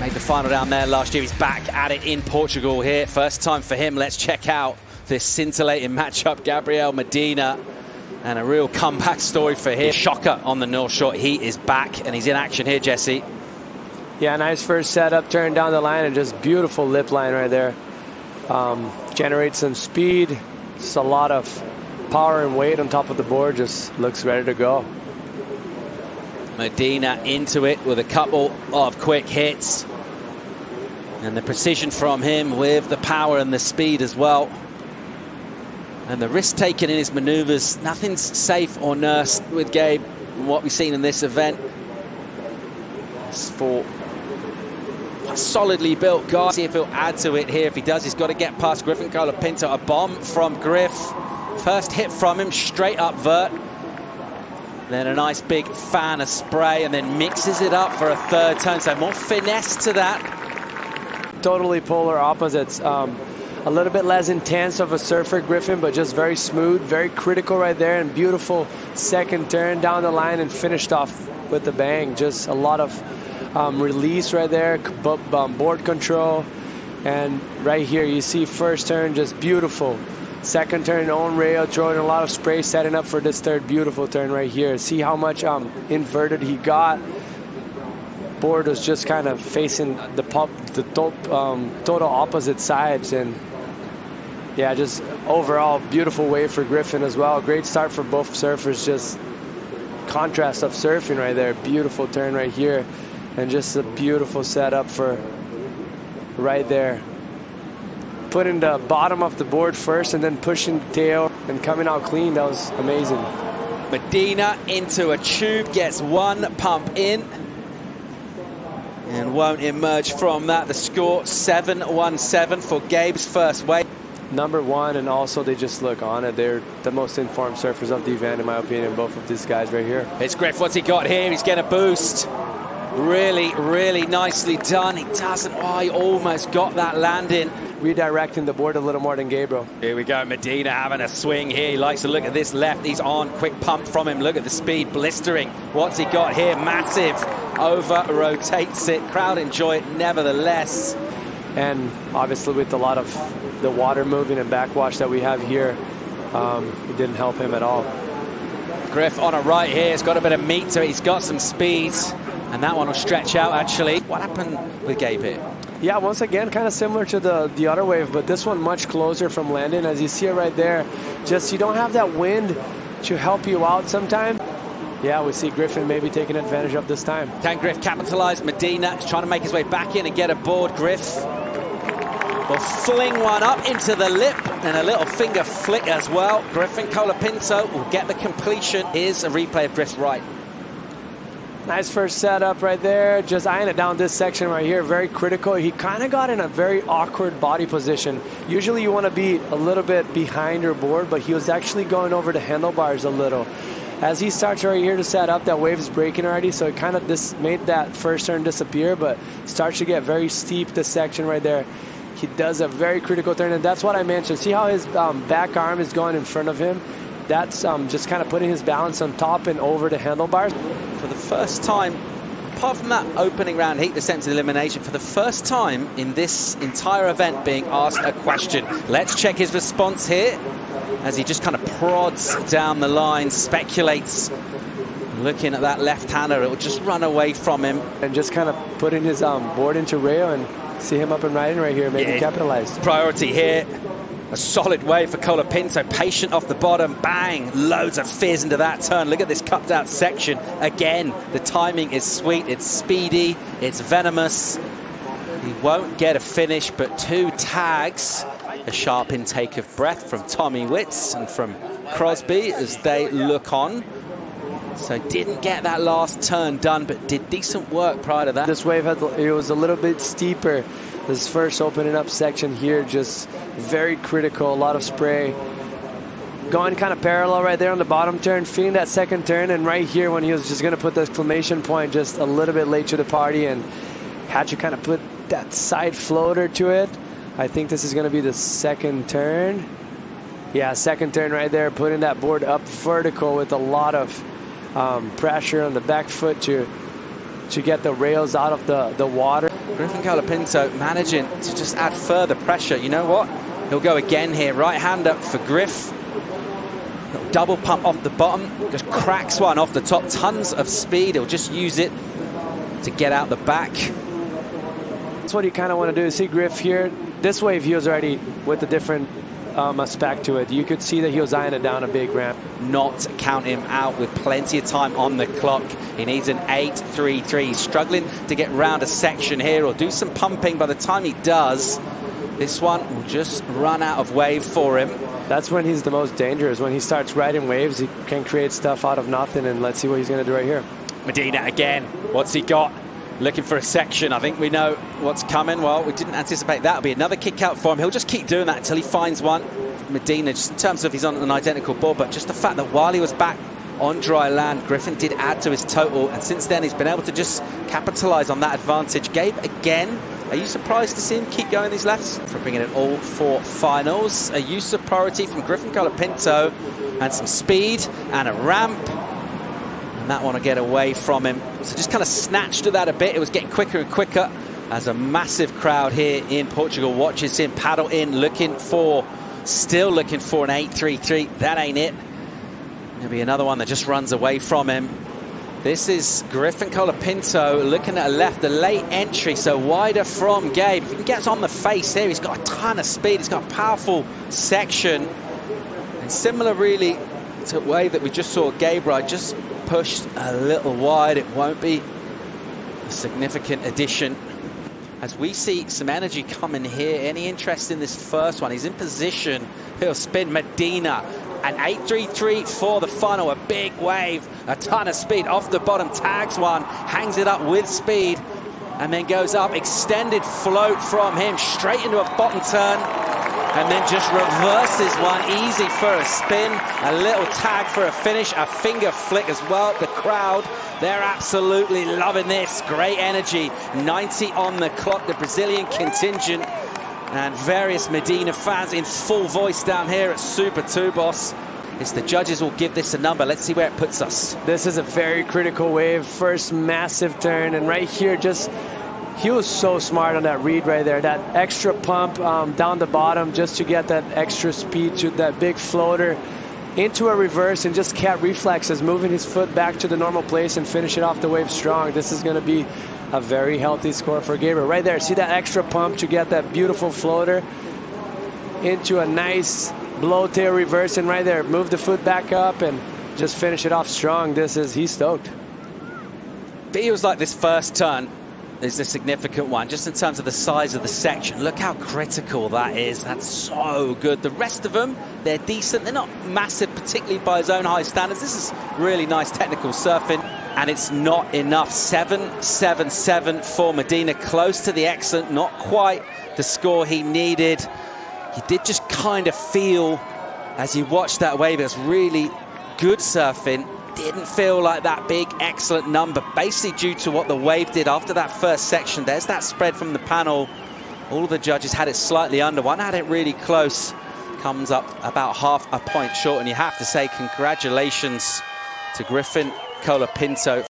Made the final down there last year. He's back at it in Portugal here. First time for him. Let's check out this scintillating matchup. Gabriel Medina, and a real comeback story for him. Shocker on the North Shore. He is back and he's in action here, Jesse. Yeah, nice first setup, turn down the line, and just beautiful lip line right there. Generates some speed. Just a lot of power and weight on top of the board. Just looks ready to go. Medina into it with a couple of quick hits. And the precision from him with the power and the speed as well. And the risk taken in his maneuvers. Nothing's safe or nursed with Gabe from what we've seen in this event. It's for a solidly built guy. See if he'll add to it here. If he does, he's got to get past Griffin Colapinto. A bomb from Griff. First hit from him, straight up vert. Then a nice big fan of spray, and then mixes it up for a third turn. So more finesse to that. Totally polar opposites. A little bit less intense of a surfer, Griffin, but just very smooth, very critical right there, and beautiful second turn down the line and finished off with a bang. Just a lot of release right there, board control. And right here you see first turn, just beautiful. Second turn on rail, throwing a lot of spray, setting up for this third beautiful turn right here. See how much inverted he got. Board was just kind of facing the total opposite sides, and yeah, just overall beautiful wave for Griffin as well. Great start for both surfers. Just contrast of surfing right there. Beautiful turn right here, and just a beautiful setup for right there. Putting the bottom of the board first and then pushing the tail and coming out clean. That was amazing. Medina into a tube, gets one pump in and won't emerge from that. The score 7-1-7 for Gabe's first wave. Number one, and also they just look on it. They're the most informed surfers of the event, in my opinion, both of these guys right here. It's Griff. What's he got here? He's getting a boost. Really, really nicely done. He doesn't. Oh, he almost got that landing. Redirecting the board a little more than Gabriel. Here we go. Medina having a swing here. He likes to look at this left. He's on. Quick pump from him. Look at the speed. Blistering. What's he got here? Massive. Over rotates it. Crowd enjoy it nevertheless. And obviously with a lot of the water moving and backwash that we have here, it didn't help him at all. Griff on a right here. He's got a bit of meat to it. He's got some speed. And that one will stretch out, actually. What happened with Gabe here? Yeah, once again, kind of similar to the other wave, but this one much closer from landing. As you see it right there, just you don't have that wind to help you out sometimes. Yeah, we see Griffin maybe taking advantage of this time. Can Griff capitalize? Medina is trying to make his way back in and get aboard. Griff will fling one up into the lip and a little finger flick as well. Griffin Colapinto will get the completion. Here's a replay of Griff's right. Nice first setup right there. Just eyeing it down this section right here. Very critical. He kind of got in a very awkward body position. Usually you want to be a little bit behind your board, but he was actually going over the handlebars a little. As he starts right here to set up, that wave is breaking already, so it kind of made that first turn disappear, but starts to get very steep, this section right there. He does a very critical turn, and that's what I mentioned. See how his back arm is going in front of him? That's just kind of putting his balance on top and over the handlebars. For the first time, apart from that opening round heat descent to elimination, for the first time in this entire event being asked a question. Let's check his response here as he just kind of prods down the line, speculates, looking at that left-hander. It will just run away from him. And just kind of putting his board into rail and see him up and riding right here, maybe capitalized. Priority here. A solid wave for Colapinto, patient off the bottom, bang, loads of fizz into that turn. Look at this cupped out section. Again, the timing is sweet, it's speedy, it's venomous. He won't get a finish, but two tags. A sharp intake of breath from Tommy Witz and from Crosby as they look on. So didn't get that last turn done, but did decent work prior to that. This wave, it was a little bit steeper. This first opening up section here, just very critical, a lot of spray. Going kind of parallel right there on the bottom turn, feeling that second turn, and right here when he was just gonna put the exclamation point just a little bit late to the party and had to kind of put that side floater to it. I think this is gonna be the second turn. Yeah, second turn right there, putting that board up vertical with a lot of pressure on the back foot to to get the rails out of the water. Griffin Colapinto managing to just add further pressure. You know what? He'll go again here. Right hand up for Griff. Little double pump off the bottom. Just cracks one off the top. Tons of speed. He'll just use it to get out the back. That's what you kind of want to do. See Griff here. This wave he was already with a different aspect to it. You could see that he was eyeing it down a big ramp. Not count him out with plenty of time on the clock. He needs an 8.33. He's struggling to get round a section here or do some pumping. By the time he does, this one will just run out of wave for him. That's when he's the most dangerous. When he starts riding waves, he can create stuff out of nothing, and let's see what he's going to do right here. Medina again. What's he got? Looking for a section. I think we know what's coming. Well, we didn't anticipate that. It'll be another kick out for him. He'll just keep doing that until he finds one. Medina, just in terms of he's on an identical board, but just the fact that while he was back on dry land, Griffin did add to his total, and since then he's been able to just capitalize on that advantage. Gabe, again, are you surprised to see him keep going these lefts? For bringing it all for finals. A use of priority from Griffin Colapinto, and some speed and a ramp. And that one will get away from him. So just kind of snatched at that a bit. It was getting quicker and quicker as a massive crowd here in Portugal watches him paddle in, still looking for an 8.33. That ain't it. There'll be another one that just runs away from him. This is Griffin Colapinto looking at a late entry, so wider from Gabe. If he gets on the face here, he's got a ton of speed. He's got a powerful section. And similar really to the way that we just saw Gabriel, just pushed a little wide. It won't be a significant addition. As we see some energy coming here. Any interest in this first one? He's in position. He'll spin Medina. An 8.33 for the final. A big wave. A ton of speed off the bottom. Tags one. Hangs it up with speed. And then goes up. Extended float from him. Straight into a bottom turn. And then just reverses one. Easy for a spin. A little tag for a finish. A finger flick as well. The crowd, they're absolutely loving this. Great energy. 90 on the clock. The Brazilian contingent and various Medina fans in full voice down here at Super Tubos. It's the judges will give this a number. Let's see where it puts us. This is a very critical wave. First massive turn. And right here, he was so smart on that read right there. That extra pump down the bottom just to get that extra speed to that big floater into a reverse, and just cat reflexes, moving his foot back to the normal place and finish it off the wave strong. This is going to be a very healthy score for Gabriel. Right there, see that extra pump to get that beautiful floater into a nice blow tail reverse, and right there, move the foot back up and just finish it off strong. He's stoked. Feels like this first turn is a significant one, just in terms of the size of the section. Look how critical that is. That's so good. The rest of them, they're decent. They're not massive, particularly by his own high standards. This is really nice technical surfing, and it's not enough. 7.77 for Medina, close to the excellent, not quite the score he needed. He did just kind of feel, as you watched that wave, it was really good surfing. Didn't feel like that big, excellent number, basically due to what the wave did after that first section. There's that spread from the panel. All of the judges had it slightly under. One had it really close. Comes up about half a point short, and you have to say congratulations to Griffin Colapinto.